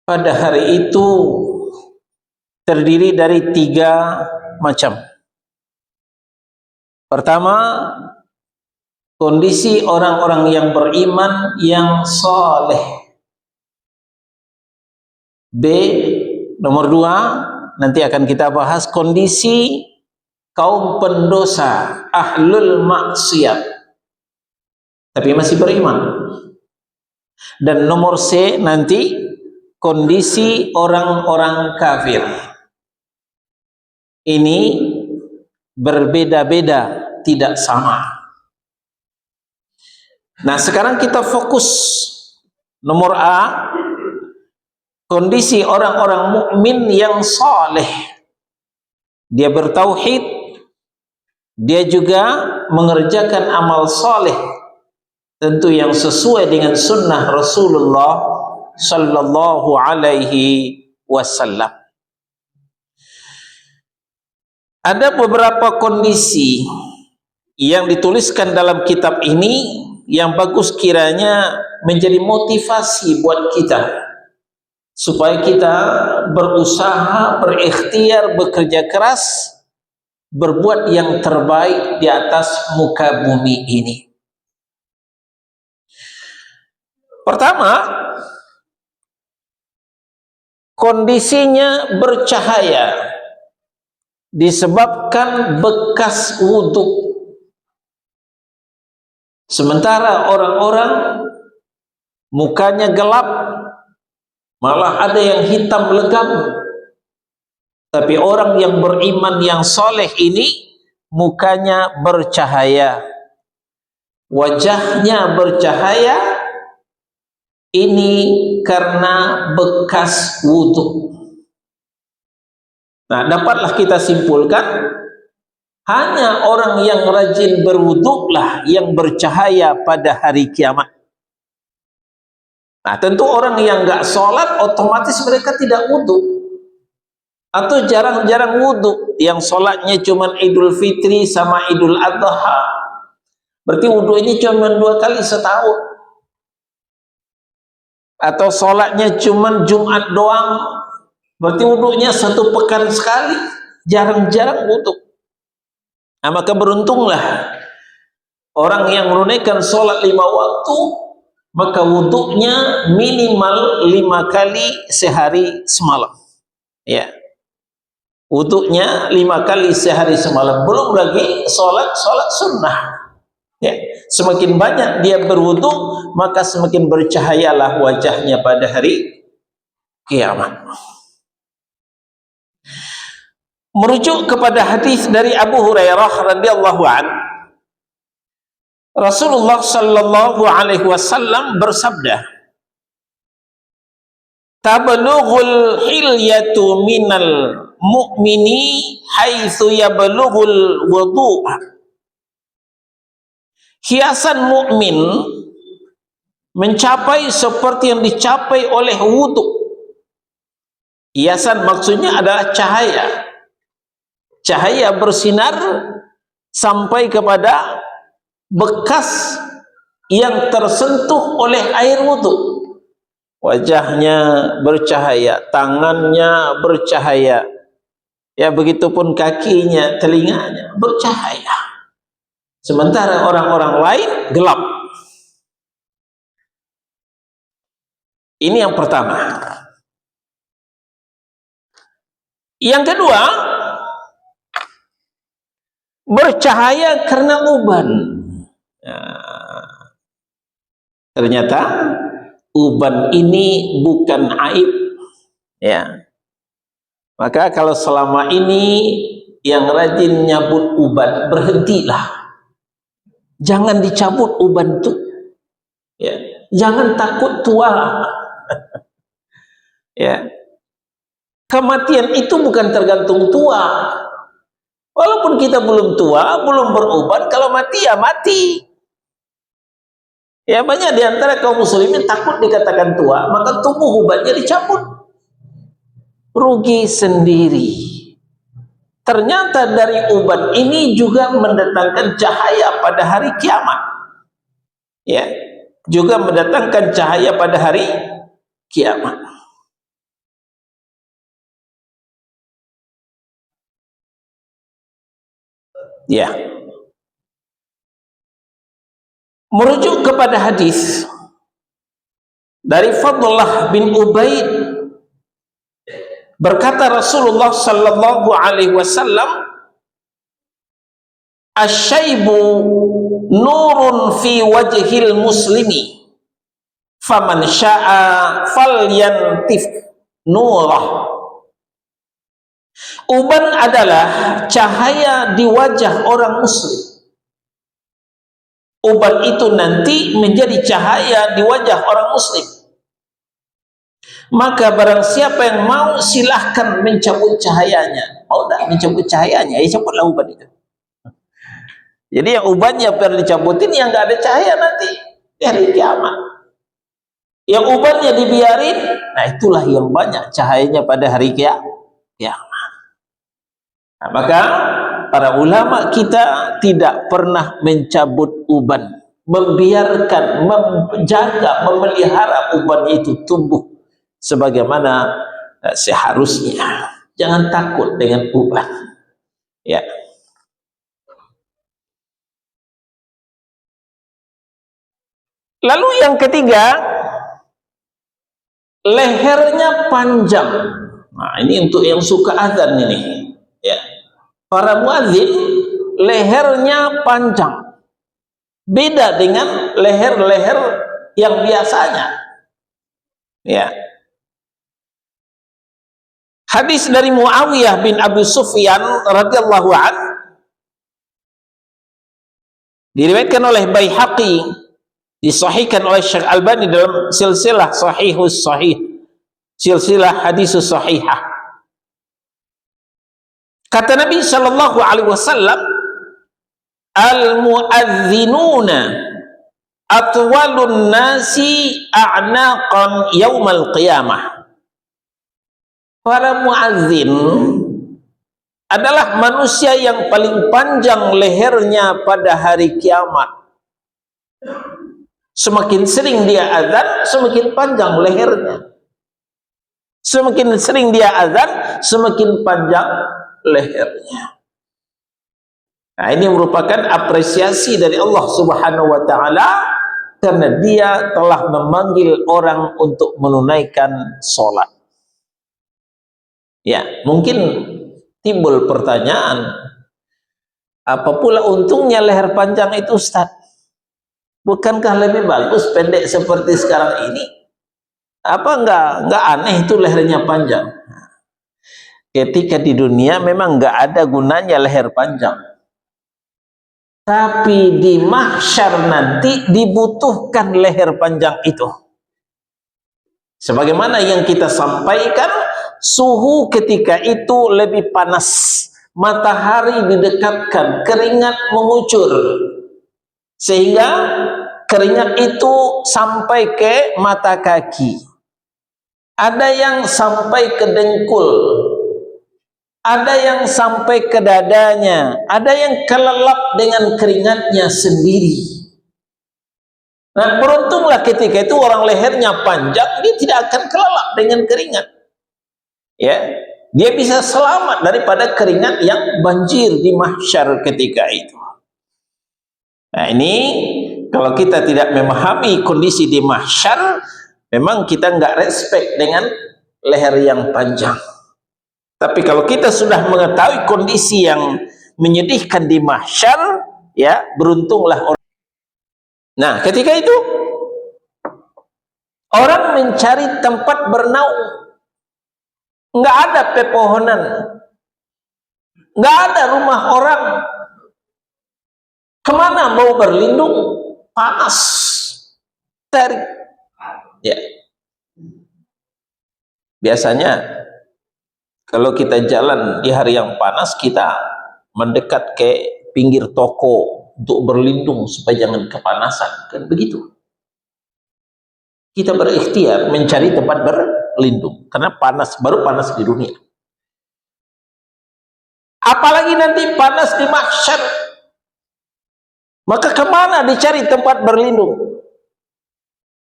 pada hari itu terdiri dari 3 macam. Pertama, kondisi orang-orang yang beriman yang saleh. B, nomor 2, nanti akan kita bahas kondisi kaum pendosa, ahlul maksiat, tapi masih beriman. Dan nomor C nanti kondisi orang-orang kafir. Ini berbeda-beda, tidak sama. Nah, sekarang kita fokus nomor A, kondisi orang-orang mukmin yang saleh. Dia bertauhid, dia juga mengerjakan amal saleh, tentu yang sesuai dengan sunnah Rasulullah sallallahu alaihi wasallam. Ada beberapa kondisi yang dituliskan dalam kitab ini yang bagus kiranya menjadi motivasi buat kita supaya kita berusaha, berikhtiar, bekerja keras, berbuat yang terbaik di atas muka bumi ini. Pertama, kondisinya bercahaya disebabkan bekas wudhu. Sementara orang-orang mukanya gelap, malah ada yang hitam legam. Tapi orang yang beriman yang soleh ini mukanya bercahaya, wajahnya bercahaya. Ini karena bekas wudhu. Nah, dapatlah kita simpulkan, hanya orang yang rajin berwudhu lah yang bercahaya pada hari kiamat. Nah, tentu orang yang enggak sholat otomatis mereka tidak wudhu atau jarang-jarang wudhu. Yang sholatnya cuma Idul Fitri sama Idul Adha, berarti wudhu ini cuma 2 kali setahun. Atau sholatnya cuma Jumat doang, berarti wudhunya 1 pekan sekali, jarang-jarang wudhu. Nah, maka beruntunglah orang yang menunaikan sholat 5 waktu, maka wudhunya minimal 5 kali sehari semalam. Ya, wudhunya 5 kali sehari semalam. Belum lagi sholat sunnah. Ya, semakin banyak dia berwudhu, maka semakin bercahayalah wajahnya pada hari kiamat. Merujuk kepada hadis dari Abu Hurairah radhiyallahu an, Rasulullah sallallahu alaihi wasallam bersabda, "Tablughul hilyatu minal mu'mini haitsu yablughul wudu'." Hiasan mukmin mencapai seperti yang dicapai oleh wudu. Hiasan maksudnya adalah cahaya. Cahaya bersinar sampai kepada bekas yang tersentuh oleh air wudu. Wajahnya bercahaya, tangannya bercahaya, ya begitupun kakinya, telinganya bercahaya. Sementara orang-orang lain gelap. Ini yang pertama. Yang kedua, bercahaya karena uban. Nah, ternyata uban ini bukan aib, ya. Maka kalau selama ini yang rajin nyabut uban, berhentilah. Jangan dicabut uban itu, ya. Jangan takut tua. Ya, kematian itu bukan tergantung tua. Walaupun kita belum tua, belum beruban, kalau mati ya mati. Ya, banyak di antara kaum muslimin takut dikatakan tua, maka tubuh ubannya dicabut. Rugi sendiri. Ternyata dari uban ini juga mendatangkan cahaya pada hari kiamat. Ya, juga mendatangkan cahaya pada hari kiamat. Ya, merujuk kepada hadis dari Fadlah bin Ubaid, berkata Rasulullah sallallahu alaihi wasallam, "Asyaibu nurun fi wajhil muslimi, faman syaa falyantif nurah." Uban adalah cahaya di wajah orang muslim. Uban itu nanti menjadi cahaya di wajah orang muslim. Maka barang siapa yang mau, silahkan mencabut cahayanya. Mau tak mencabut cahayanya, ya cabutlah uban itu. Jadi yang ubannya perlu dicabutin, yang nggak ada cahaya nanti di hari kiamat. Yang ubannya dibiarin, nah itulah yang banyak cahayanya pada hari kiamat. Nah, maka para ulama kita tidak pernah mencabut uban, membiarkan, menjaga, memelihara uban itu tumbuh sebagaimana seharusnya. Jangan takut dengan uban. Ya. Lalu yang ketiga, lehernya panjang. Nah, ini untuk yang suka azan ini. Ya. Para muadzin lehernya panjang. Beda dengan leher-leher yang biasanya. Ya. Hadis dari Muawiyah bin Abi Sufyan radhiyallahu an, diriwayatkan oleh Baihaqi, disahihkan oleh Syekh Albani dalam silsilah sahihus sahih, silsilah hadisus sahihah. Kata Nabi sallallahu alaihi wasallam, al-muadzinuna atwalun nasi a'naqan yaumal qiyamah. Para muadzin adalah manusia yang paling panjang lehernya pada hari kiamat. Semakin sering dia azan, semakin panjang lehernya. Semakin sering dia azan, semakin panjang lehernya. Nah, ini merupakan apresiasi dari Allah Subhanahu wa taala karena dia telah memanggil orang untuk menunaikan sholat. Ya, mungkin timbul pertanyaan, apa pula untungnya leher panjang itu, Ustaz? Bukankah lebih bagus pendek seperti sekarang ini? Apa enggak aneh itu lehernya panjang? Ketika di dunia memang enggak ada gunanya leher panjang. Tapi di mahsyar nanti dibutuhkan leher panjang itu. Sebagaimana yang kita sampaikan, suhu ketika itu lebih panas. Matahari didekatkan, keringat mengucur. Sehingga keringat itu sampai ke mata kaki. Ada yang sampai ke dengkul. Ada yang sampai ke dadanya, ada yang kelelap dengan keringatnya sendiri. Nah, beruntunglah ketika itu orang lehernya panjang, dia tidak akan kelelap dengan keringat. Ya, dia bisa selamat daripada keringat yang banjir di mahsyar ketika itu. Nah, ini kalau kita tidak memahami kondisi di mahsyar, memang kita nggak respect dengan leher yang panjang. Tapi kalau kita sudah mengetahui kondisi yang menyedihkan di mahsyar, ya beruntunglah orang. Nah, ketika itu orang mencari tempat bernaung, nggak ada pepohonan, nggak ada rumah orang. Kemana mau berlindung? Panas, terik. Ya, biasanya kalau kita jalan di hari yang panas, kita mendekat ke pinggir toko untuk berlindung supaya jangan kepanasan, kan begitu. Kita berikhtiar mencari tempat berlindung karena panas, baru panas di dunia. Apalagi nanti panas di mahsyar. Maka kemana dicari tempat berlindung?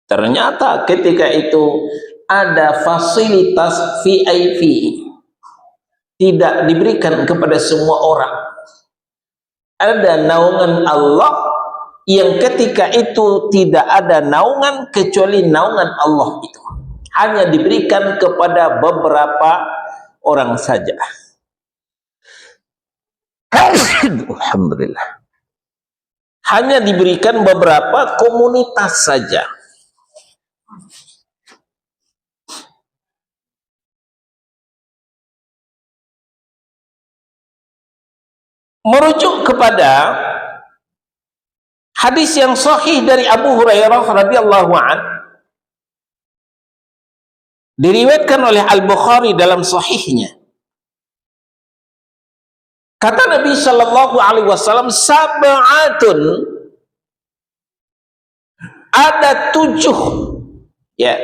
Ternyata ketika itu ada fasilitas VIP. Tidak diberikan kepada semua orang. ada naungan Allah yang ketika itu tidak ada naungan kecuali naungan Allah itu. Hanya diberikan kepada beberapa orang saja. Alhamdulillah. Hanya diberikan beberapa komunitas saja. Merujuk kepada hadis yang sahih dari Abu Hurairah radhiyallahu an, diriwayatkan oleh Al-Bukhari dalam sahihnya. Kata Nabi sallallahu alaihi wasallam, sab'atun, ada 7 ya,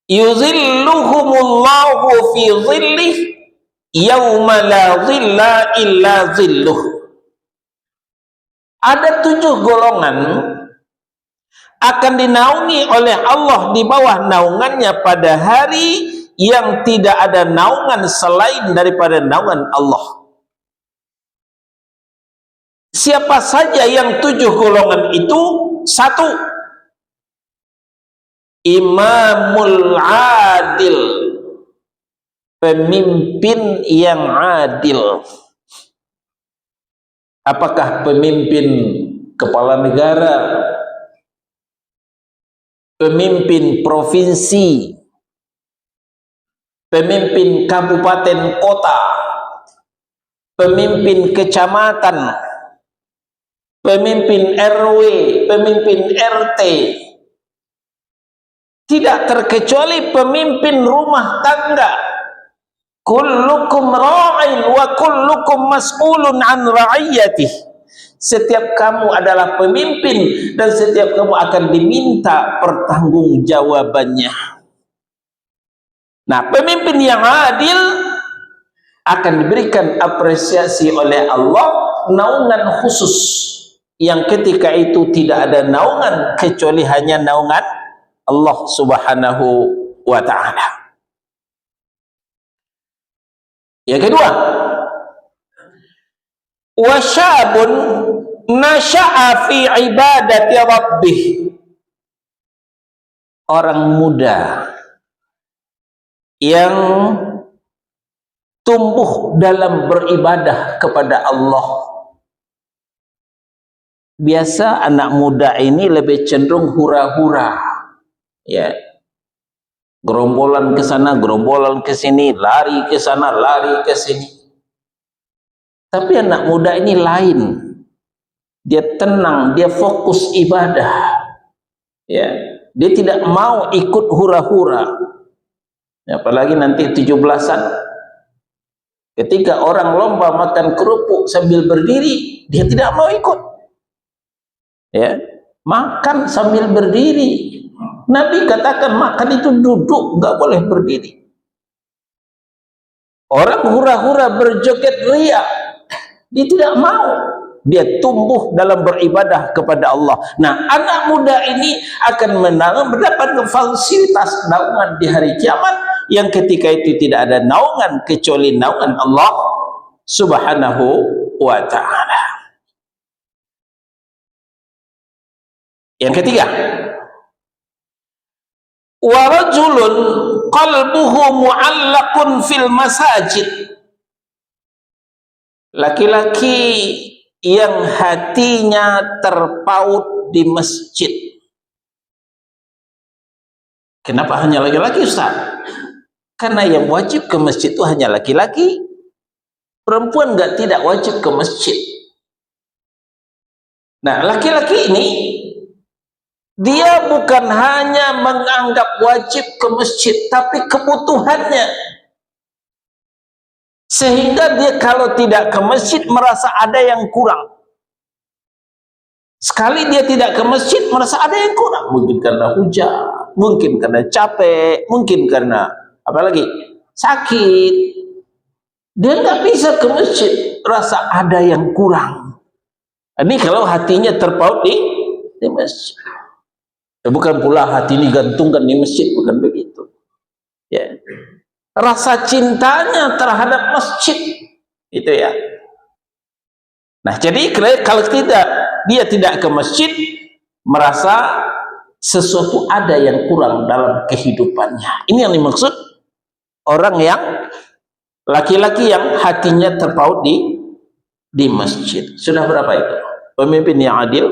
yuzilluhumullahu fi dhillih yauma la dhilla illa dhilluh. Ada 7 golongan akan dinaungi oleh Allah di bawah naungannya pada hari yang tidak ada naungan selain daripada naungan Allah. Siapa saja yang 7 golongan itu? 1, imamul adil, pemimpin yang adil. Apakah pemimpin kepala negara, pemimpin provinsi, pemimpin kabupaten kota, pemimpin kecamatan, pemimpin RW, pemimpin RT, tidak terkecuali pemimpin rumah tangga. Kullukum ra'in wa kullukum mas'ulun an ra'iyatih. Setiap kamu adalah pemimpin dan setiap kamu akan diminta pertanggungjawabannya. Nah, pemimpin yang adil akan diberikan apresiasi oleh Allah, naungan khusus yang ketika itu tidak ada naungan kecuali hanya naungan Allah Subhanahu wa ta'ala. Yang kedua, wasyabun nasha'a fi ibadati rabbih, orang muda yang tumbuh dalam beribadah kepada Allah. Biasa anak muda ini lebih cenderung hura-hura, ya, gerombolan ke sana, gerombolan ke sini, lari ke sana, lari ke sini. Tapi anak muda ini lain. Dia tenang, dia fokus ibadah. Ya, dia tidak mau ikut hura-hura. Ya, apalagi nanti 17-an. Ketika orang lomba makan kerupuk sambil berdiri, dia tidak mau ikut. Ya, makan sambil berdiri. Nabi katakan makan itu duduk, nggak boleh berdiri. Orang hura-hura berjoget riak, dia tidak mau. Dia tumbuh dalam beribadah kepada Allah. Nah, anak muda ini akan mendapatkan fasilitas naungan di hari kiamat yang ketika itu tidak ada naungan kecuali naungan Allah Subhanahu wa ta'ala. Yang ketiga, wa rajulun qalbuhu mu'allaqun fil masajid, laki-laki yang hatinya terpaut di masjid. Kenapa hanya laki-laki, Ustaz? Karena yang wajib ke masjid itu hanya laki-laki. Perempuan tidak wajib ke masjid. Nah, laki-laki ini dia bukan hanya menganggap wajib ke masjid, tapi kebutuhannya. Sehingga dia kalau tidak ke masjid merasa ada yang kurang. Sekali dia tidak ke masjid merasa ada yang kurang. Mungkin karena hujan, mungkin karena capek, mungkin karena apalagi sakit. Dia nggak bisa ke masjid, rasa ada yang kurang. Ini kalau hatinya terpaut di masjid. Bukan pula hati ini gantungkan di masjid, bukan begitu. Ya. Rasa cintanya terhadap masjid itu, ya. Nah, jadi kalau dia tidak ke masjid, merasa sesuatu ada yang kurang dalam kehidupannya. Ini yang dimaksud orang yang laki-laki yang hatinya terpaut di masjid. Sudah berapa itu? Pemimpin yang adil.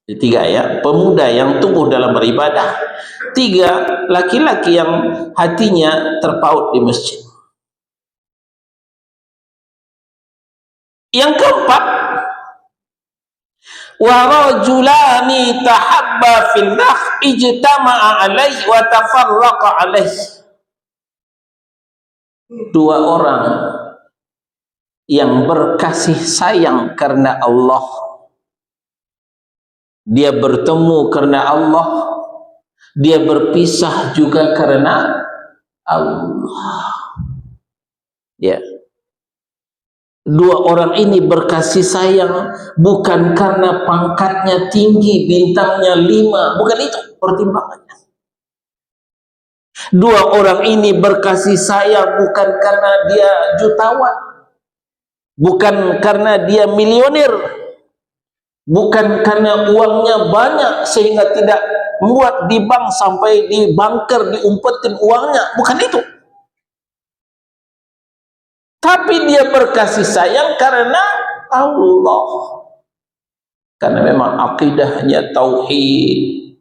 3 ya, pemuda yang tumbuh dalam beribadah. 3, laki-laki yang hatinya terpaut di masjid. Yang keempat, wa rajulani tahabba fillah ijtama'a alaihi wa tafarraqa alaihi. 2 orang yang berkasih sayang karena Allah, dia bertemu karena Allah, dia berpisah juga karena Allah. Ya. 2 orang ini berkasih sayang bukan karena pangkatnya tinggi, bintangnya 5, bukan itu pertimbangannya. 2 orang ini berkasih sayang bukan karena dia jutawan, bukan karena dia milioner, bukan karena uangnya banyak sehingga tidak membuat di bank sampai di bunker diumpetin uangnya, bukan itu. Tapi dia berkasih sayang karena Allah, karena memang akidahnya tauhid,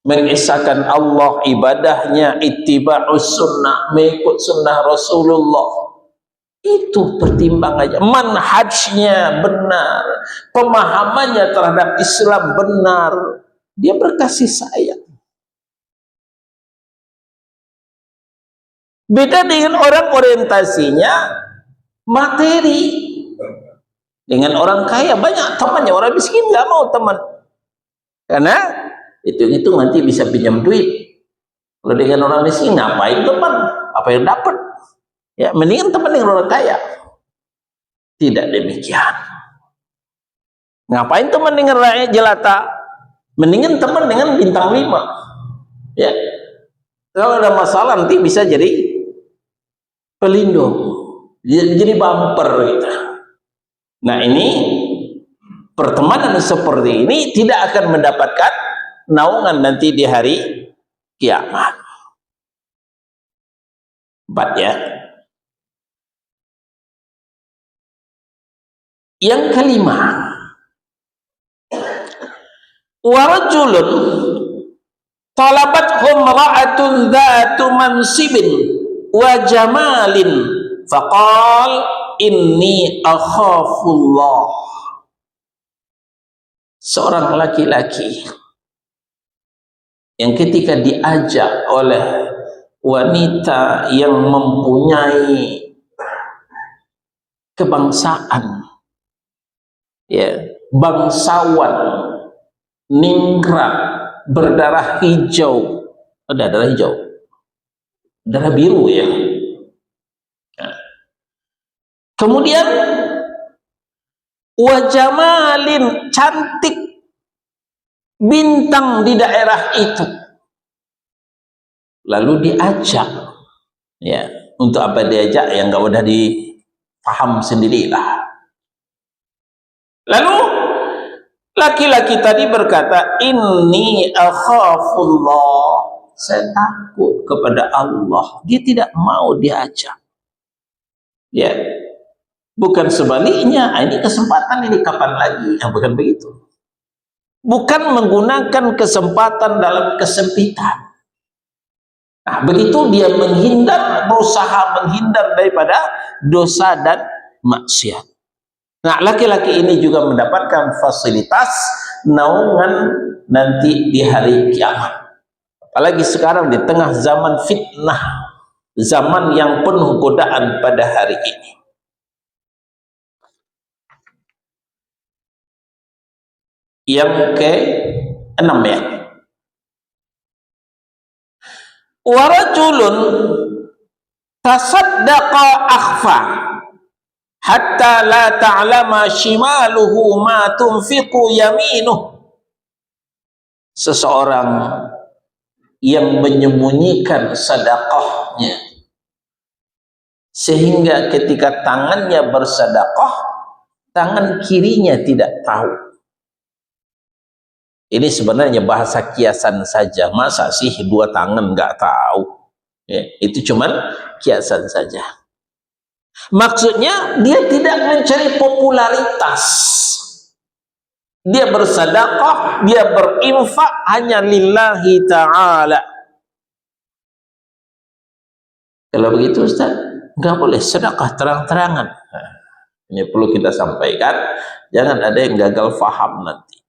mengesahkan Allah, ibadahnya ittiba'us sunnah, mengikut sunnah Rasulullah. Itu pertimbangannya, manhajnya benar, pemahamannya terhadap Islam benar, dia berkasih sayang. Beda dengan orang orientasinya materi. Dengan orang kaya banyak temannya, orang miskin nggak mau teman, karena itu nanti bisa pinjam duit. Kalau dengan orang miskin ngapain teman, apa yang dapat? Ya mendingan teman dengan orang kaya. Tidak demikian. Ngapain teman dengan rakyat jelata? Mendingan teman dengan bintang 5. Ya, kalau ada masalah nanti bisa jadi pelindung, jadi bumper gitu. Nah, ini pertemanan seperti ini tidak akan mendapatkan naungan nanti di hari kiamat. 4 ya. Yang kelima, wa rajulun talabathu imra'atun dzatu mansibin wa jamalin faqal inni akhafullah. Seorang laki-laki yang ketika diajak oleh wanita yang mempunyai kebangsaan, ya, bangsawan, ningrat, berdarah hijau, ada darah hijau, darah biru ya. Kemudian wajamalin, cantik, bintang di daerah itu, lalu diajak, ya, untuk apa diajak yang nggak udah dipaham sendirilah. Lalu laki-laki tadi berkata, inni akhafullah, saya takut kepada Allah. Dia tidak mau diajak, ya. Bukan sebaliknya, ini kesempatan, ini kapan lagi? Bukan begitu. Bukan menggunakan kesempatan dalam kesempitan. Nah, begitu dia menghindar, berusaha menghindar daripada dosa dan maksiat. Nah, laki-laki ini juga mendapatkan fasilitas naungan nanti di hari kiamat. Apalagi sekarang di tengah zaman fitnah, zaman yang penuh godaan pada hari ini. Yang ke-6 ya. Wa rajulun tasaddaqa akhfa hatta la ta'lama shimaluhu ma tunfiqu yaminuh. Seseorang yang menyembunyikan sedekahnya sehingga ketika tangannya bersedekah tangan kirinya tidak tahu. Ini sebenarnya bahasa kiasan saja. Masa sih dua tangan nggak tahu? Ya, itu cuman kiasan saja. Maksudnya dia tidak mencari popularitas. Dia bersedekah, dia berinfak hanya lillahi ta'ala. Kalau begitu Ustaz, nggak boleh sedekah terang-terangan. Nah, ini perlu kita sampaikan, jangan ada yang gagal faham nanti.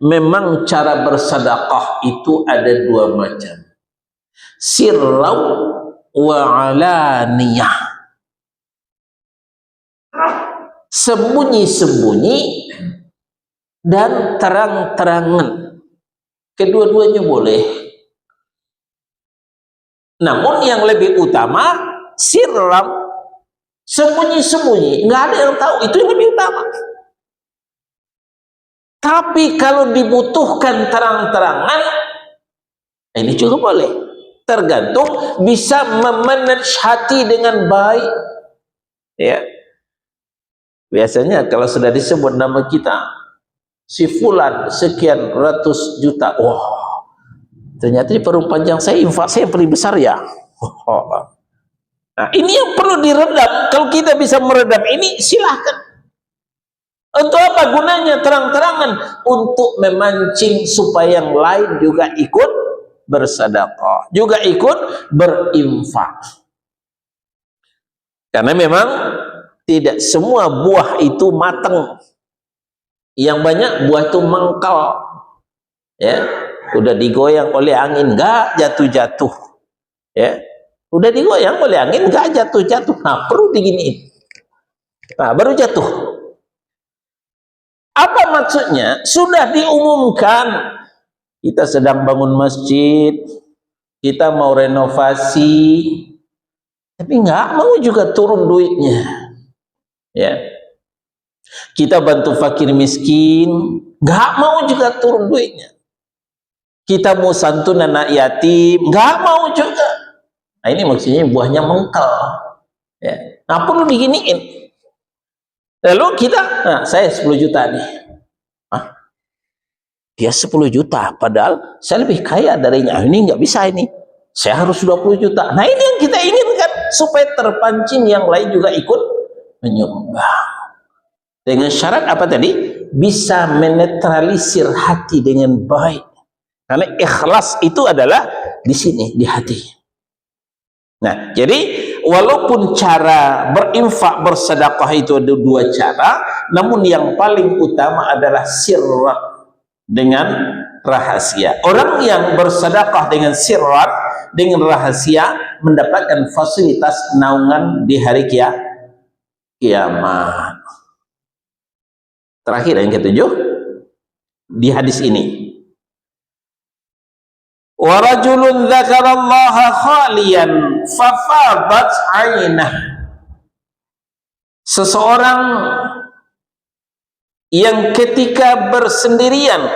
Memang cara bersedekah itu ada dua macam. Sirrau wa alaniyah. Sembunyi-sembunyi dan terang-terangan. Kedua-duanya boleh. Namun yang lebih utama sirram, sembunyi-sembunyi, nggak ada yang tahu, itu yang lebih utama. Tapi kalau dibutuhkan terang-terangan, ini juga boleh. Tergantung bisa memanage hati dengan baik. Ya. Biasanya kalau sudah disebut nama kita, si fulan sekian ratus juta, wah, ternyata di perut panjang saya, infak saya yang paling besar ya. Nah, ini yang perlu diredam. Kalau kita bisa meredam ini, silahkan. Untuk apa gunanya terang-terangan? Untuk memancing supaya yang lain juga ikut bersedekah, juga ikut berinfak. Karena memang tidak semua buah itu matang. Yang banyak buah itu mengkal. Ya, udah digoyang oleh angin nggak jatuh-jatuh. Ya, udah digoyang oleh angin nggak jatuh-jatuh. Nah, perlu diginiin. Nah, baru jatuh. Apa maksudnya? Sudah diumumkan kita sedang bangun masjid, kita mau renovasi, tapi nggak mau juga turun duitnya. Ya, kita bantu fakir miskin, nggak mau juga turun duitnya. Kita mau santun anak yatim, nggak mau juga. Nah, ini maksudnya buahnya mengkal. Ya. Nah, perlu diginiin. Lalu kita, nah, saya 10 juta nih. Hah? Dia 10 juta, padahal saya lebih kaya darinya. Ini nggak bisa ini. Saya harus 20 juta. Nah, ini yang kita inginkan, supaya terpancing yang lain juga ikut menyumbang. Dengan syarat apa tadi? Bisa menetralisir hati dengan baik. Karena ikhlas itu adalah di sini, di hati. Nah, jadi walaupun cara berinfak, bersedekah itu ada dua cara, namun yang paling utama adalah sirrat, dengan rahasia. Orang yang bersedekah dengan sirrat, dengan rahasia, mendapatkan fasilitas naungan di hari kiamat. Terakhir yang ketujuh di hadis ini, wa rajulun dzakarallaha khaliyan fafadat 'ainah. Seseorang yang ketika bersendirian,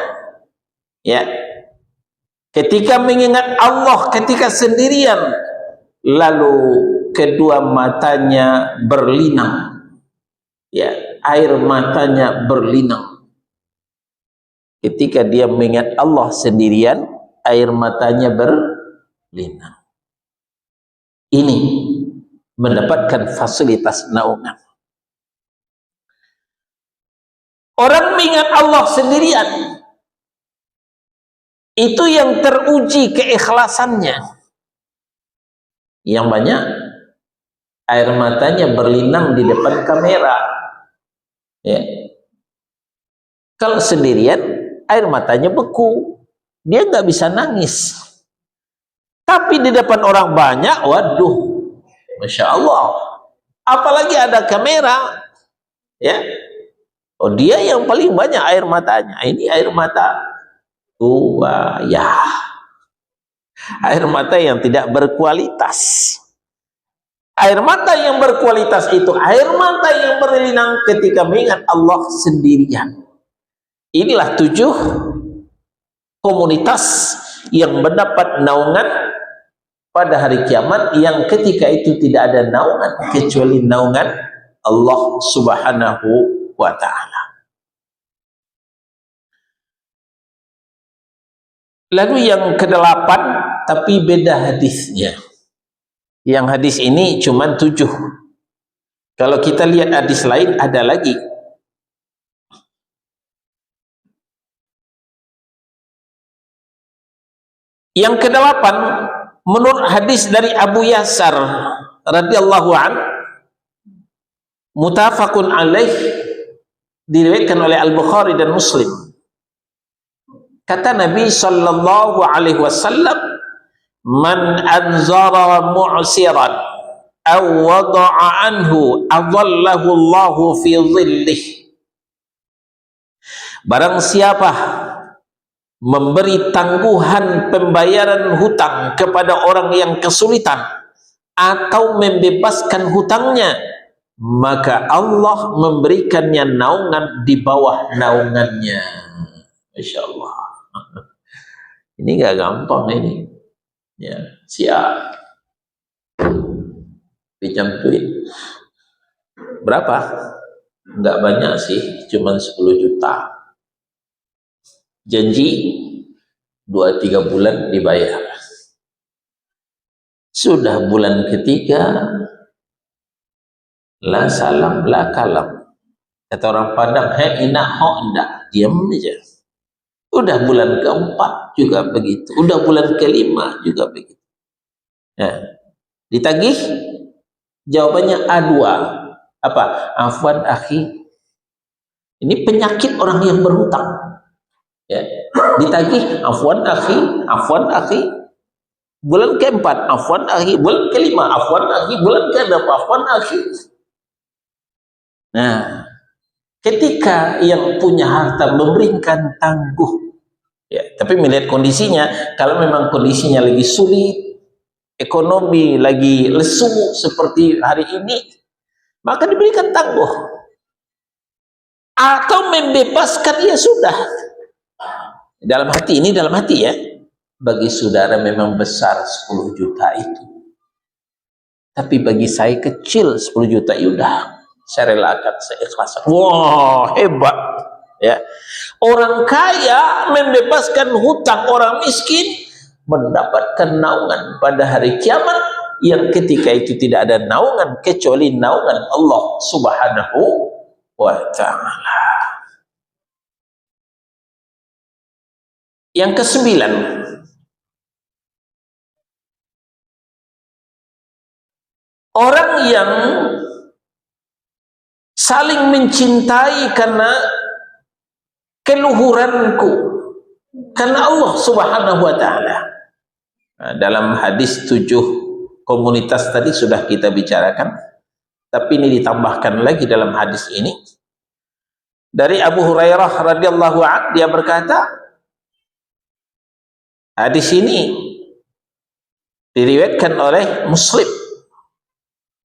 ya, ketika mengingat Allah ketika sendirian, lalu kedua matanya berlinang, ya, air matanya berlinang. Ketika dia mengingat Allah sendirian, air matanya berlinang. Ini mendapatkan fasilitas naungan. Orang mengingat Allah sendirian, itu yang teruji keikhlasannya. Yang banyak air matanya berlinang di depan kamera. Ya. Kalau sendirian, air matanya beku, dia nggak bisa nangis. Tapi di depan orang banyak, waduh, masya Allah. Apalagi ada kamera, ya. Oh, dia yang paling banyak air matanya. Ini air mata tua, ya. Air mata yang tidak berkualitas. Air mata yang berkualitas itu air mata yang berlinang ketika mengingat Allah sendirian. Inilah 7 komunitas yang mendapat naungan pada hari kiamat, yang ketika itu tidak ada naungan kecuali naungan Allah Subhanahu wa ta'ala. Lalu yang ke-8, tapi beda hadisnya. Yang hadis ini cuma 7. Kalau kita lihat hadis lain ada lagi. Yang ke-8 menurut hadis dari Abu Yasar radhiyallahu an, muttafaqun alaih, diriwayatkan oleh Al-Bukhari dan Muslim. Kata Nabi sallallahu alaihi wasallam, man anzara mu'siran aw wada'a anhu adallahu Allahu fi dhillih. Barang siapa memberi tangguhan pembayaran hutang kepada orang yang kesulitan atau membebaskan hutangnya, maka Allah memberikannya naungan di bawah naungannya. Masya Allah. Ini gak gampang ini. Ya, siap. Dicantuin. Berapa? Enggak banyak sih, cuma 10 juta. Janji 2-3 bulan dibayar. Sudah bulan ketiga, la salam la kalam. Kata orang Padang, ina ho ndak, diam aja. Udah bulan ke-4 juga begitu, udah bulan ke-5 juga begitu. Nah, ditagih, jawabannya A2. Apa? Afwan akhi. Ini penyakit orang yang berhutang. Ya, ditagih, afwan akhi. Bulan ke-4, afwan akhi. Bulan ke-5, afwan akhi. Bulan ke-6, afwan akhi. Nah, ketika yang punya harta memberikan tangguh, ya, tapi melihat kondisinya, kalau memang kondisinya lagi sulit, ekonomi lagi lesu seperti hari ini, maka diberikan tangguh. Atau membebaskan, ya sudah. Dalam hati ini, dalam hati ya, bagi saudara memang besar 10 juta itu. Tapi bagi saya kecil 10 juta, yaudah. Saya relakan, saya ikhlaskan. Wah, hebat. Ya. Orang kaya membebaskan hutang orang miskin, mendapatkan naungan pada hari kiamat, yang ketika itu tidak ada naungan kecuali naungan Allah Subhanahu wa ta'ala. Yang ke-9, orang yang saling mencintai karena keluhuranku, karena Allah Subhanahu wa ta'ala. Nah, dalam hadis 7 komunitas tadi sudah kita bicarakan, tapi ini ditambahkan lagi dalam hadis ini. Dari Abu Hurairah radhiyallahu anhu, dia berkata, hadis ini diriwayatkan oleh Muslim.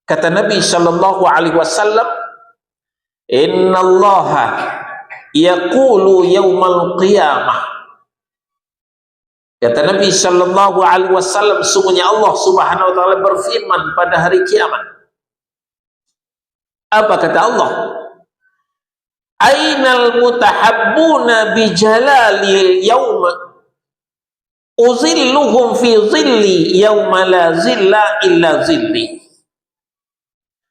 Kata Nabi sallallahu alaihi wasallam, innallaha yaqulu yaumal qiyamah. Kata Nabi sallallahu alaihi wasallam, sungguhnya Allah Subhanahu wa taala berfirman pada hari kiamat. Apa kata Allah? Ainal mutahabbuna bi jalalil yauma uzilluhum fi zilli yauma la zilla illa zilli.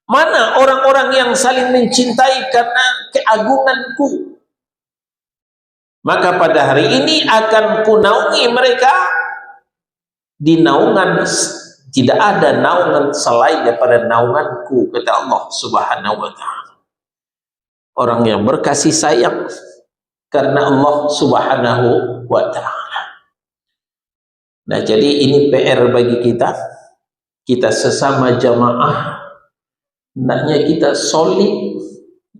Mana orang-orang yang saling mencintai karena keagunganku? Maka pada hari ini akan kunaungi mereka di naungan, tidak ada naungan selain daripada naunganku, kata Allah Subhanahu wa ta'ala. Orang yang berkasih sayang karena Allah Subhanahu wa ta'ala. Nah, jadi ini PR bagi kita sesama jamaah. Hendaknya kita solid,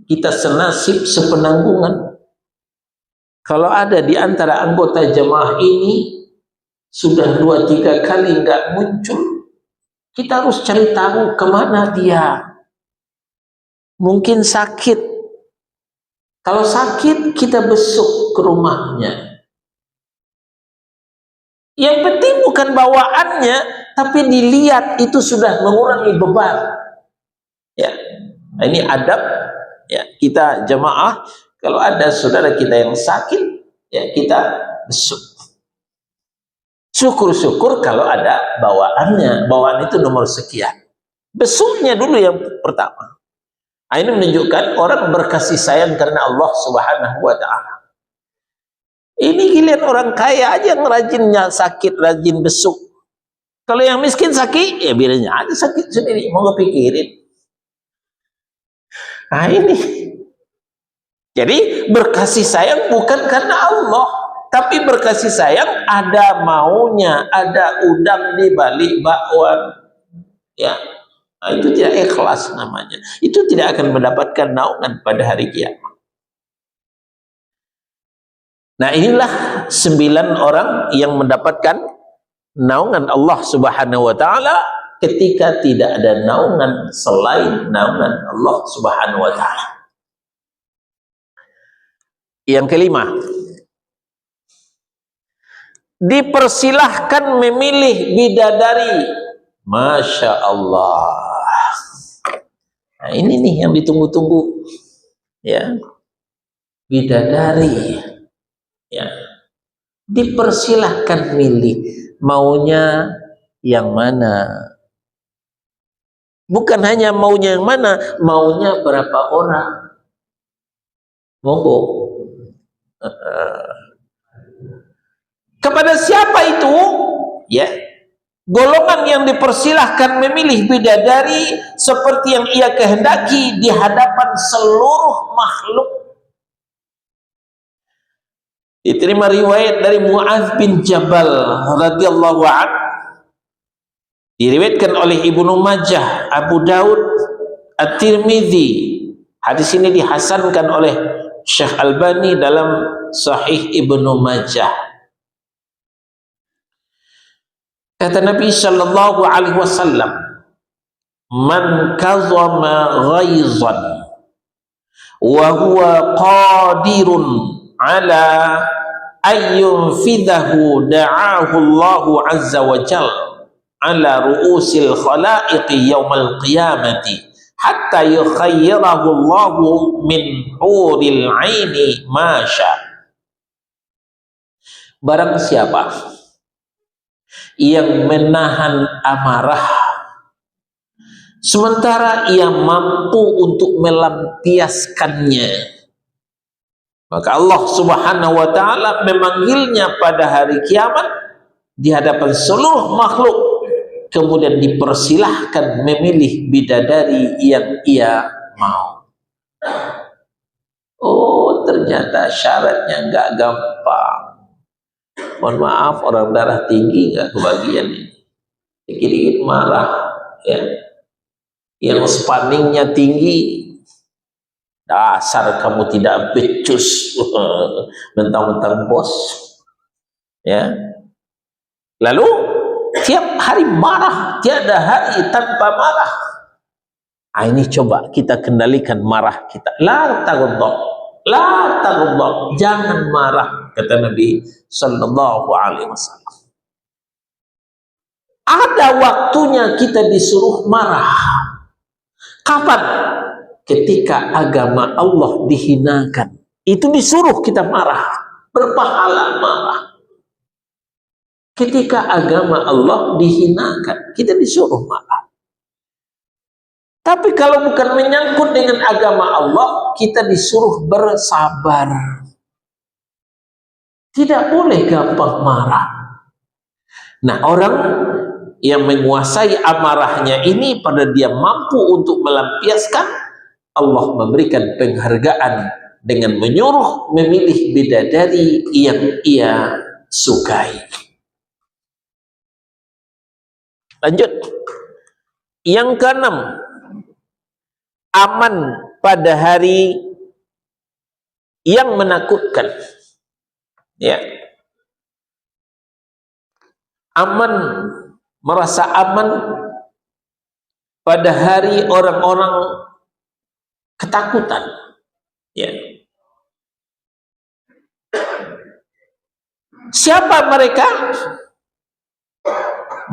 kita senasib, sepenanggungan. Kalau ada di antara anggota jamaah ini sudah 2-3 kali nggak muncul, kita harus cari tahu kemana dia. Mungkin sakit. Kalau sakit, kita besuk ke rumahnya. Yang penting bukan bawaannya, tapi dilihat itu sudah mengurangi beban. Ya, Nah, ini adab ya kita jamaah. Kalau ada saudara kita yang sakit, ya kita besuk. Syukur-syukur kalau ada bawaannya. Bawaan itu nomor sekian. Besuknya dulu yang pertama. Nah, ini menunjukkan orang berkasih sayang karena Allah Subhanahu wa Ta'ala. Ini giliran orang kaya aja yang rajinnya sakit, rajin besuk. Kalau yang miskin sakit, ya biarnya aja sakit sendiri. Mau pikirin. Nah ini. Jadi berkasih sayang bukan karena Allah, tapi berkasih sayang ada maunya, ada udang di balik bakwan. Ya, nah, itu tidak ikhlas namanya. Itu tidak akan mendapatkan naungan pada hari kiamat. Nah inilah 9 orang yang mendapatkan naungan Allah Subhanahu wa Ta'ala ketika tidak ada naungan selain naungan Allah Subhanahu wa Ta'ala. Yang kelima, dipersilahkan memilih bidadari. Masya Allah. Nah ini nih yang ditunggu-tunggu, ya, bidadari. Ya, dipersilahkan milih maunya yang mana. Bukan hanya maunya yang mana, maunya berapa orang. Monggo. Kepada siapa itu? Ya, golongan yang dipersilahkan memilih bidadari seperti yang ia kehendaki di hadapan seluruh makhluk. Diterima riwayat dari Mu'adz bin Jabal radhiyallahu anhu, diriwayatkan oleh Ibnu Majah, Abu Daud, At-Tirmidzi. Hadis ini dihasankan oleh Syekh Albani dalam Sahih Ibnu Majah. Kata Nabi sallallahu alaihi wasallam, "Man kazama ghaizan wa huwa qadirun ala ayyunfidhahu da'ahu Allahu azza wa jalla ala ru'usil khalaiqi yaumal qiyamati hatta yukhayyirahu Allahu min huril aini masya." Barang siapa yang menahan amarah sementara ia mampu untuk melampiaskannya, maka Allah Subhanahu wa Ta'ala memanggilnya pada hari kiamat di hadapan seluruh makhluk, kemudian dipersilahkan memilih bidadari yang ia mau. Oh, ternyata syaratnya nggak gampang. Mohon maaf, orang darah tinggi nggak kebagian ini. Dikit-dikit marah, ya. Yang spanningnya tinggi, dasar kamu tidak becus, mentang-mentang bos, ya. Lalu tiap hari marah, tiada hari tanpa marah. Nah, ini coba kita kendalikan marah kita. La taghdab, la taghdab, jangan marah, kata Nabi sallallahu alaihi wasallam. Ada waktunya kita disuruh marah. Kapan? Ketika agama Allah dihinakan, itu disuruh kita marah, berpahala marah. Ketika agama Allah dihinakan, kita disuruh marah. Tapi kalau bukan menyangkut dengan agama Allah, kita disuruh bersabar. Tidak boleh gampang marah. Nah, orang yang menguasai amarahnya ini pada dia mampu untuk melampiaskan, Allah memberikan penghargaan dengan menyuruh memilih bidadari yang ia sukai. Lanjut. Yang keenam, aman pada hari yang menakutkan. Ya. Aman, merasa aman pada hari orang-orang ketakutan. Ya. Siapa mereka?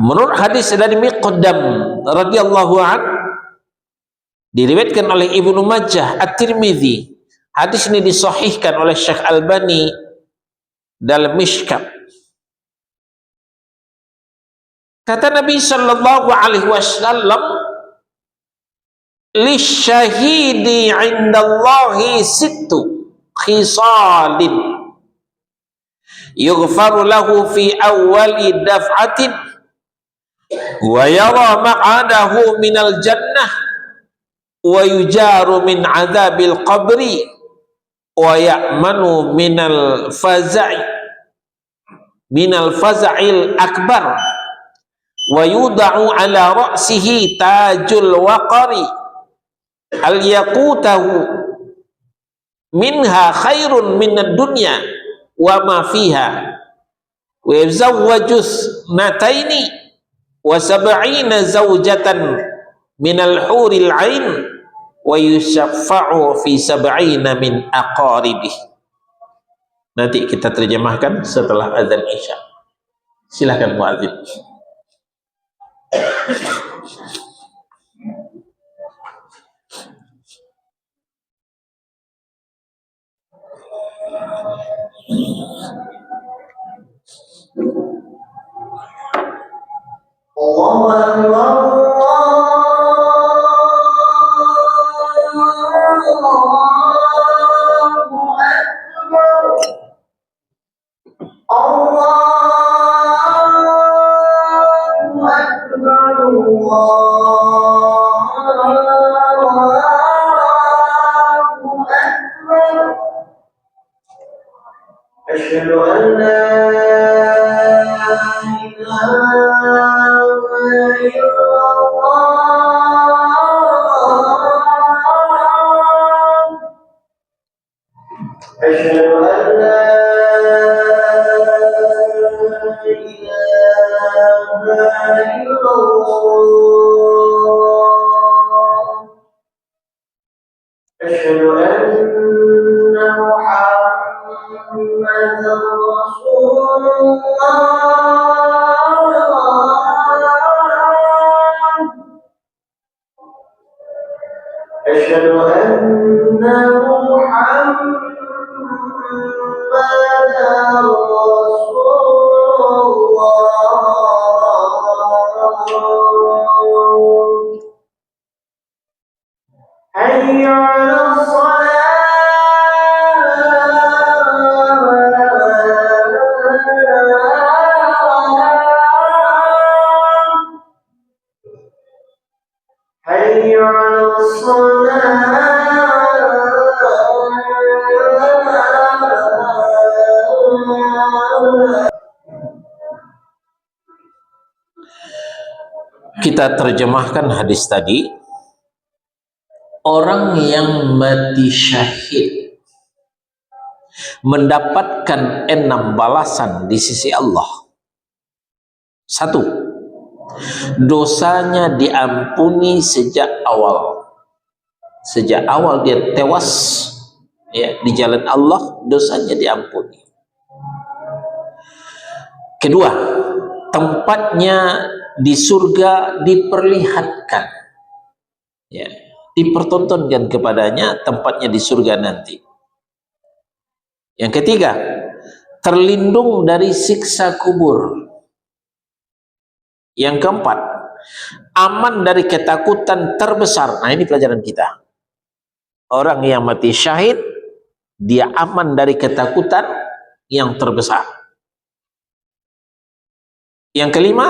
Menurut hadis dari Miqdam radhiyallahu anhu, Diriwayatkan oleh Ibnu Majah, At-Tirmidzi. Hadis ini disahihkan oleh Syekh Albani dalam Mishkat. Kata Nabi sallallahu alaihi wasallam, "Lisyahidi 'indallahi sittu khisalin yughfaru lahu fi awwali daf'atin wa yara maq'adahu minal jannah wa yujaru min 'adzabil qabri wa ya'manu minal faza'il akbar wa yuda'u ala ra'sihi tajul waqari al yaqutahu minha khairun minad dunya wa ma fiha wa yazawwaju nataini wa sab'ina zawjatan minal huril ain wa yushaffa'u fi sab'ina min aqaribih." Nanti kita terjemahkan setelah azan Isya. Silakan muadzin. Allahu Akbar. Asyhadu an la ilaha illallah. Asyhadu an la ilaha illallah. Asyhadu anna Muhammadan Rasulullah. Asyhadu anna Muhammadan Rasulullah. Hayya 'alas shalah. Hayya 'alas shalah. Kita terjemahkan hadis tadi. Orang yang mati syahid mendapatkan 6 balasan di sisi Allah. 1, dosanya diampuni sejak awal. Sejak awal dia tewas ya di jalan Allah, dosanya diampuni. Kedua, tempatnya di surga diperlihatkan, ya, dipertontonkan kepadanya tempatnya di surga nanti. Yang ketiga, terlindung dari siksa kubur. Yang keempat, aman dari ketakutan terbesar. Nah, ini pelajaran kita. Orang yang mati syahid, dia aman dari ketakutan yang terbesar. Yang kelima,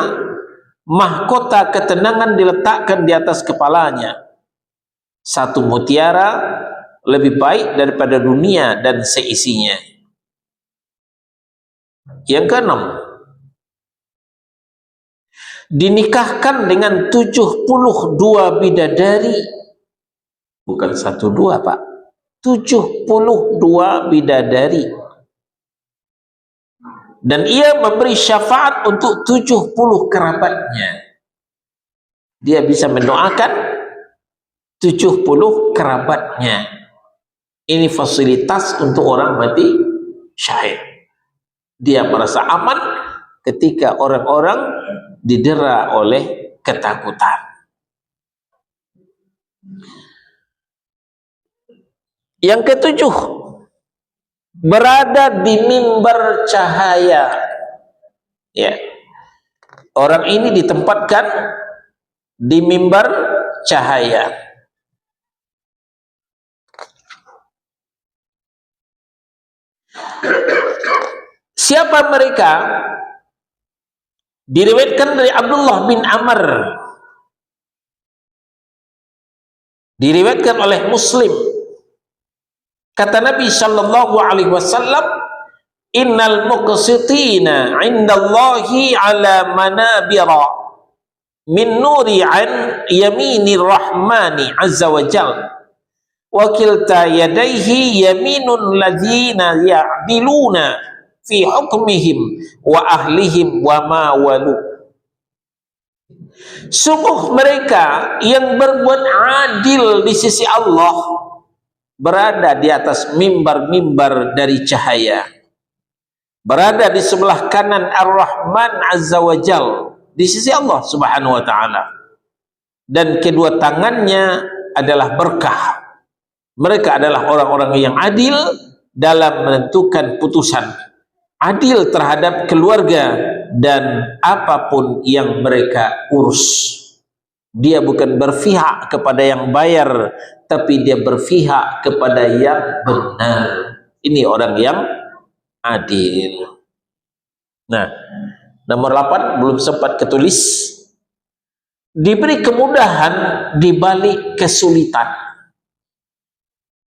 mahkota ketenangan diletakkan di atas kepalanya. 1 mutiara lebih baik daripada dunia dan seisinya. Yang keenam, dinikahkan dengan 72 bidadari. Bukan 1, 2 Pak, 72 bidadari. Dan ia memberi syafaat untuk 70 kerabatnya. Dia bisa mendoakan 70 kerabatnya. Ini fasilitas untuk orang mati syahid. Dia merasa aman ketika orang-orang didera oleh ketakutan. Yang ketujuh, berada di mimbar cahaya. Ya, orang ini ditempatkan di mimbar cahaya. Siapa mereka? Diriwayatkan dari Abdullah bin Amr, diriwayatkan oleh Muslim, kata Nabi sallallahu alaihi wasallam, innal muqsitina 'indallahi 'ala manabira min nuri 'an yaminir rahmani azza wa jalla wa kilta yadayhi yaminul ladzina ya'diluna fi hukmihim wa ahlihim wa ma walu. Sungguh mereka yang berbuat adil di sisi Allah berada di atas mimbar-mimbar dari cahaya, berada di sebelah kanan Ar-Rahman Azza wa Jal, di sisi Allah Subhanahu wa ta'ala, dan kedua tangannya adalah berkah. Mereka adalah orang-orang yang adil dalam menentukan putusan, adil terhadap keluarga dan apapun yang mereka urus. Dia bukan berpihak kepada yang bayar, tapi dia berpihak kepada yang benar. Ini orang yang adil. Nah, nomor 8 belum sempat ketulis. Diberi kemudahan di balik kesulitan.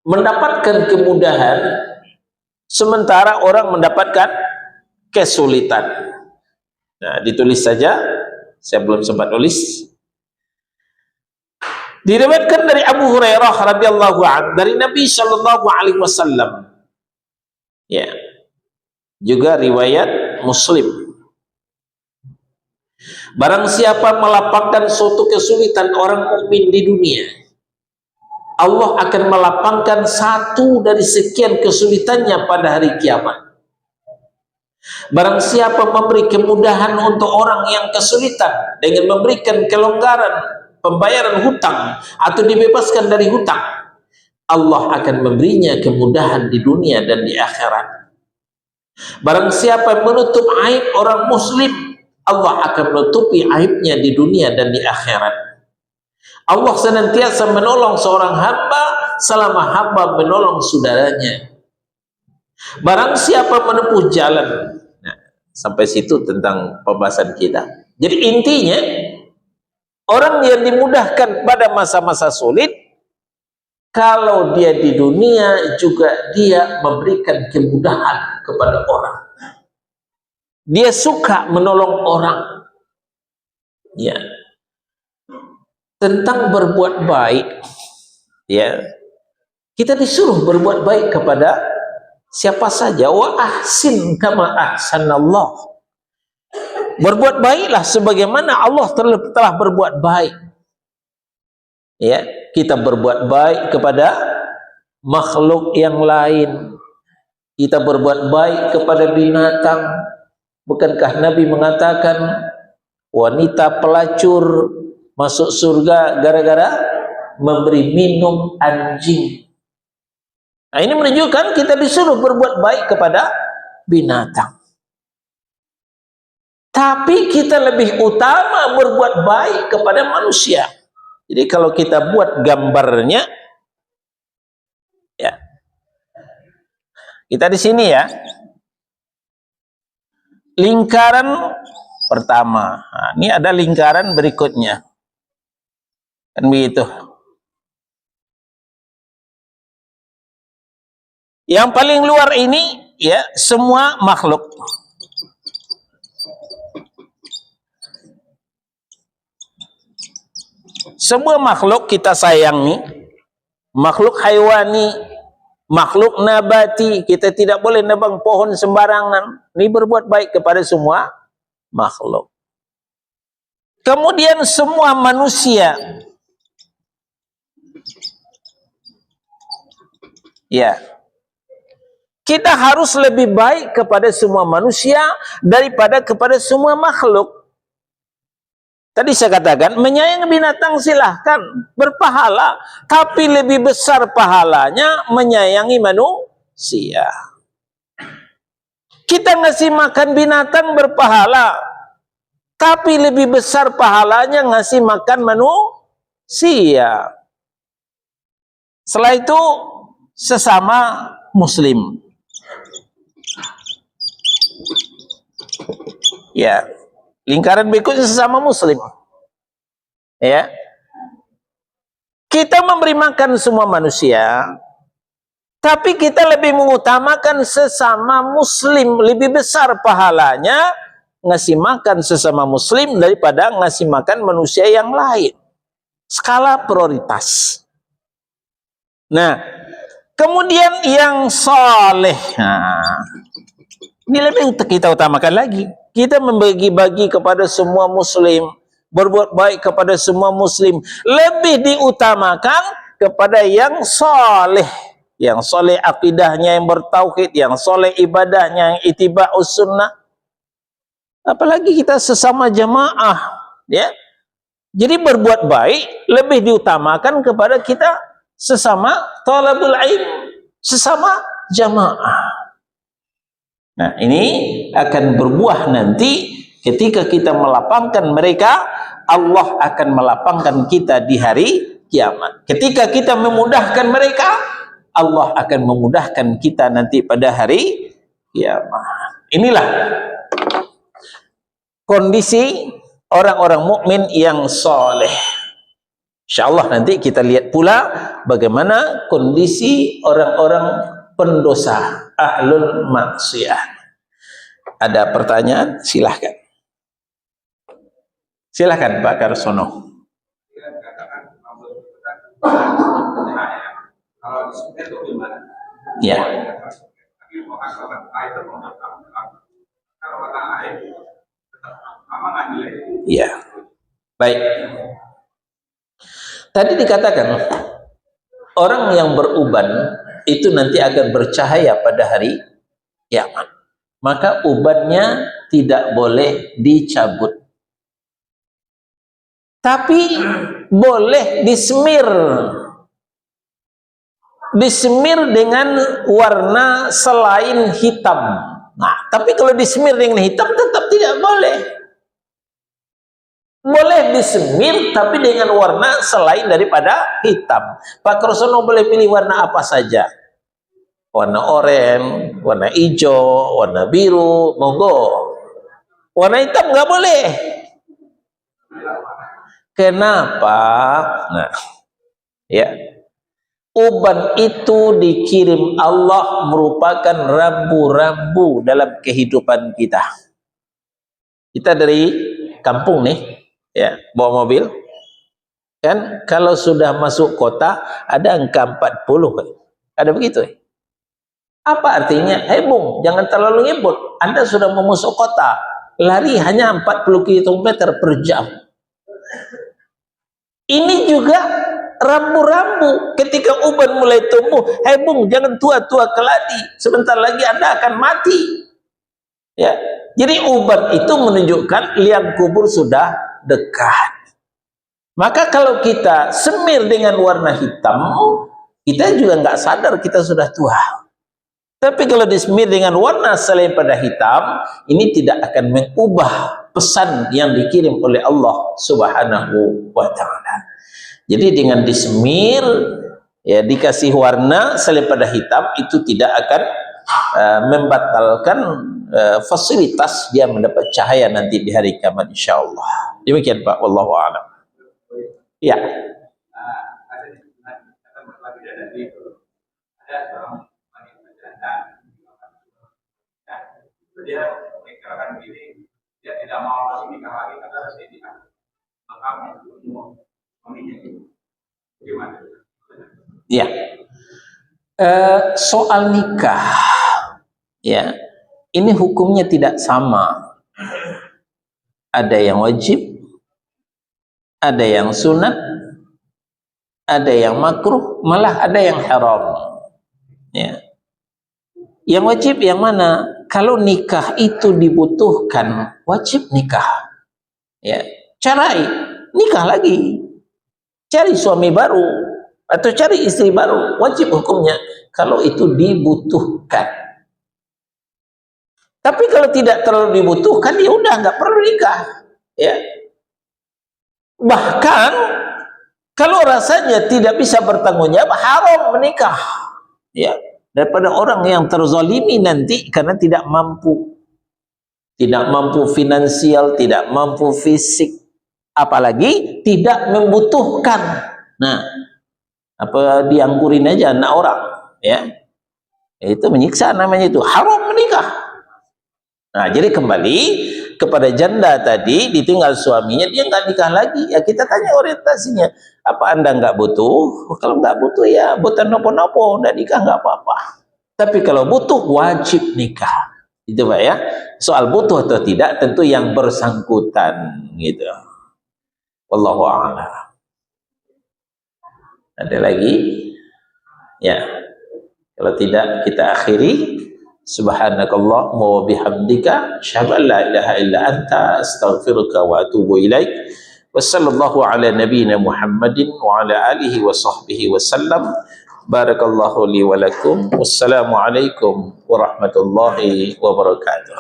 Mendapatkan kemudahan sementara orang mendapatkan kesulitan. Nah, ditulis saja, saya belum sempat tulis. Diriwayatkan dari Abu Hurairah radhiyallahu anhu dari Nabi sallallahu alaihi wasallam. Ya. Juga riwayat Muslim. Barang siapa melapangkan suatu kesulitan orang mukmin di dunia, Allah akan melapangkan satu dari sekian kesulitannya pada hari kiamat. Barang siapa memberi kemudahan untuk orang yang kesulitan dengan memberikan kelonggaran pembayaran hutang atau dibebaskan dari hutang, Allah akan memberinya kemudahan di dunia dan di akhirat. Barang siapa yang menutup aib orang muslim, Allah akan menutupi aibnya di dunia dan di akhirat. Allah senantiasa menolong seorang hamba selama hamba menolong saudaranya. Barang siapa menempuh jalan. Nah, sampai situ tentang pembahasan kita. Jadi intinya, orang yang dimudahkan pada masa-masa sulit, kalau dia di dunia juga dia memberikan kemudahan kepada orang. Dia suka menolong orang. Ya. Tentang berbuat baik, ya, kita disuruh berbuat baik kepada siapa saja. Wa ahsin kama ahsanallah. Berbuat baiklah sebagaimana Allah telah berbuat baik. Ya, kita berbuat baik kepada makhluk yang lain. Kita berbuat baik kepada binatang. Bukankah Nabi mengatakan wanita pelacur masuk surga gara-gara memberi minum anjing? Nah, ini menunjukkan kita disuruh berbuat baik kepada binatang. Tapi kita lebih utama berbuat baik kepada manusia. Jadi kalau kita buat gambarnya, ya, kita di sini ya, lingkaran pertama. Nah, ini ada lingkaran berikutnya. Kan begitu. Yang paling luar ini ya semua makhluk. Semua makhluk kita sayangi, makhluk haiwani, makhluk nabati, kita tidak boleh nebang pohon sembarangan. Ini berbuat baik kepada semua makhluk. Kemudian semua manusia. Ya. Kita harus lebih baik kepada semua manusia daripada kepada semua makhluk. Tadi saya katakan, menyayangi binatang silahkan, berpahala. Tapi lebih besar pahalanya menyayangi manusia. Kita ngasih makan binatang berpahala. Tapi lebih besar pahalanya ngasih makan manusia. Setelah itu, sesama muslim. Ya, lingkaran berikutnya sesama muslim. Ya, kita memberi makan semua manusia, tapi kita lebih mengutamakan sesama muslim. Lebih besar pahalanya ngasih makan sesama muslim daripada ngasih makan manusia yang lain. Skala prioritas. Nah, kemudian yang soleh. Nah, ini lebih kita utamakan lagi. Kita membagi-bagi kepada semua muslim, berbuat baik kepada semua muslim, lebih diutamakan kepada yang soleh. Yang soleh akidahnya, yang bertauhid, yang soleh ibadahnya, yang ittiba'us sunnah. Apalagi kita sesama jamaah, ya. Jadi berbuat baik lebih diutamakan kepada kita sesama talabul ilm, sesama jamaah. Nah, ini akan berbuah nanti ketika kita melapangkan mereka, Allah akan melapangkan kita di hari kiamat. Ketika kita memudahkan mereka, Allah akan memudahkan kita nanti pada hari kiamat. Inilah kondisi orang-orang mukmin yang soleh. InsyaAllah nanti kita lihat pula bagaimana kondisi orang-orang pendosa, ahlul maksiyah. Ada pertanyaan? Silahkan. Silahkan Pak Karsono. Ya. Ya. Baik. Tadi dikatakan orang yang beruban itu nanti akan bercahaya pada hari kiamat. Maka ubannya tidak boleh dicabut. Tapi boleh disemir. Disemir dengan warna selain hitam. Nah, tapi kalau disemir dengan hitam tetap tidak boleh. Boleh disemir tapi dengan warna selain daripada hitam. Pak Krosono boleh pilih warna apa saja. Warna oranye, warna hijau, warna biru, monggo. Warna hitam nggak boleh. Kenapa? Nah, ya. Uban itu dikirim Allah merupakan rambu-rambu dalam kehidupan kita. Kita dari kampung nih, ya, bawa mobil. Kan kalau sudah masuk kota ada angka 40. Ada begitu. Apa artinya? Bung, jangan terlalu ngebut. Anda sudah mau masuk kota. Lari hanya 40 km per jam. Ini juga rambu-rambu. Ketika uban mulai tumbuh, Bung, jangan tua-tua keladi. Sebentar lagi Anda akan mati. Ya. Jadi uban itu menunjukkan liang kubur sudah dekat. Maka kalau kita semir dengan warna hitam, kita juga nggak sadar kita sudah tua. Tapi kalau disemir dengan warna selain pada hitam, ini tidak akan mengubah pesan yang dikirim oleh Allah Subhanahu wa Ta'ala. Jadi dengan disemir, ya, dikasih warna selain pada hitam, itu tidak akan membatalkan fasilitas dia mendapat cahaya nanti di hari kiamat insyaallah. Demikian Pak, wallahu a'lam. Ya. Dia mengatakan begini, dia tidak mau lagi nikah lagi karena saya tidak mengambil suaminya. Gimana? Ya, soal nikah, ya, ini hukumnya tidak sama. Ada yang wajib, ada yang sunat, ada yang makruh, malah ada yang haram. Ya. Yang wajib yang mana? Kalau nikah itu dibutuhkan, wajib nikah. Ya, cerai, nikah lagi, cari suami baru atau cari istri baru, wajib hukumnya kalau itu dibutuhkan. Tapi kalau tidak terlalu dibutuhkan, ya udah nggak perlu nikah, ya. Bahkan kalau rasanya tidak bisa bertanggung jawab, haram menikah, ya, daripada orang yang terzalimi nanti karena tidak mampu finansial, tidak mampu fisik, apalagi tidak membutuhkan. Nah, apa dianggurin aja anak orang, ya, itu menyiksa namanya, itu haram menikah. Nah, jadi kembali kepada janda tadi, ditinggal suaminya, dia nggak nikah lagi, ya kita tanya orientasinya, apa Anda nggak butuh? Kalau nggak butuh, ya bukan nopo-nopo, nggak nikah nggak apa-apa. Tapi kalau butuh, wajib nikah. Itu Pak ya. Soal butuh atau tidak tentu yang bersangkutan, gitu. Wallahu a'lam. Ada lagi? Ya. Kalau tidak, kita akhiri. Subhanakallahumma wa bihamdika asyhadu an la ilaha illa anta astaghfiruka wa atubu ilaik. Wassallallahu ala nabiyyina Muhammadin wa ala alihi wa sahbihi wasallam. Barakallahu li wa lakum. Wassalamu alaikum warahmatullahi wabarakatuh.